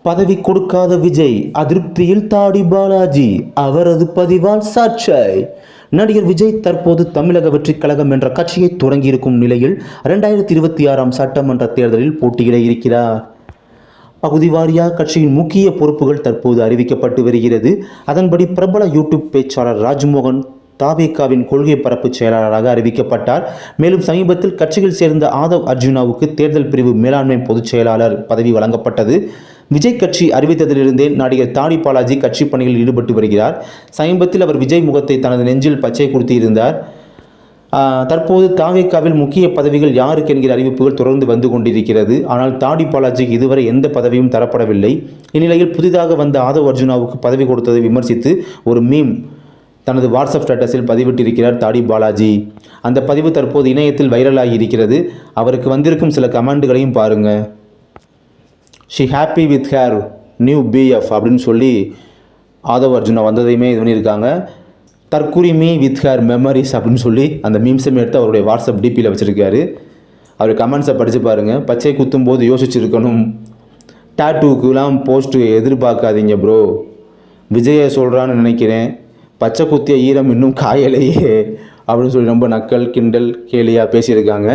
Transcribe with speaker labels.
Speaker 1: பதவி கொடுக்காத விஜய் அதிருப்தியில் தாடி பாலாஜி அவரது பதிவால் சர்ச்சை. நடிகர் விஜய் தற்போது தமிழக வெற்றிக் கழகம் என்ற கட்சியை தொடங்கியிருக்கும் நிலையில் 2026 சட்டமன்ற தேர்தலில் போட்டியிட இருக்கிறார். பகுதி வாரியாக கட்சியின் முக்கிய பொறுப்புகள் தற்போது அறிவிக்கப்பட்டு வருகிறது. அதன்படி பிரபல யூடியூப் பேச்சாளர் ராஜ்மோகன் தாவேகாவின் கொள்கை பரப்பு செயலாளராக அறிவிக்கப்பட்டார். மேலும் சமீபத்தில் கட்சியில் சேர்ந்த ஆதவ் அர்ஜுனாவுக்கு தேர்தல் பிரிவு மேலாண்மை பொதுச் செயலாளர் பதவி வழங்கப்பட்டது. விஜய் கட்சி அறிவித்ததிலிருந்தே நடிகர் தாடி பாலாஜி கட்சி பணிகளில் ஈடுபட்டு வருகிறார். சமீபத்தில் அவர் விஜய் முகத்தை தனது நெஞ்சில் பச்சை குடுத்தியிருந்தார். தற்போது தாவேகாவில் முக்கிய பதவிகள் யாருக்கு என்கிற அறிவிப்புகள் தொடர்ந்து வந்து கொண்டிருக்கிறது. ஆனால் தாடி பாலாஜிக்கு இதுவரை எந்த பதவியும் தரப்படவில்லை. இந்நிலையில் புதிதாக வந்த ஆதவ் அர்ஜுனாவுக்கு பதவி கொடுத்ததை விமர்சித்து ஒரு மீம் தனது வாட்ஸ்அப் ஸ்டேட்டஸில் பதிவிட்டிருக்கிறார் தாடி பாலாஜி. அந்த பதிவு தற்போது இணையத்தில் வைரலாகி இருக்கிறது. அவருக்கு வந்திருக்கும் சில கமெண்ட்களையும் பாருங்கள். She happy with hair new PF அப்படின்னு சொல்லி ஆதவ் அர்ஜுனா வந்ததையுமே இது பண்ணியிருக்காங்க. தற்குறிமி வித் ஹேர் மெமரிஸ் அப்படின்னு சொல்லி அந்த மீம்ஸும் எடுத்து அவருடைய வாட்ஸ்அப் டிபியில் வச்சுருக்காரு. அவர் கமெண்ட்ஸை படித்து பாருங்கள். பச்சை குத்தும் போது யோசிச்சிருக்கணும். டேட்டூக்கெலாம் போஸ்ட்டு எதிர்பார்க்காதீங்க ப்ரோ. விஜயை சொல்கிறான்னு நினைக்கிறேன். பச்சை குத்திய ஈரம் இன்னும் காயலையே அப்படின்னு சொல்லி ரொம்ப நக்கல் கிண்டல் கேலியாக பேசியிருக்காங்க.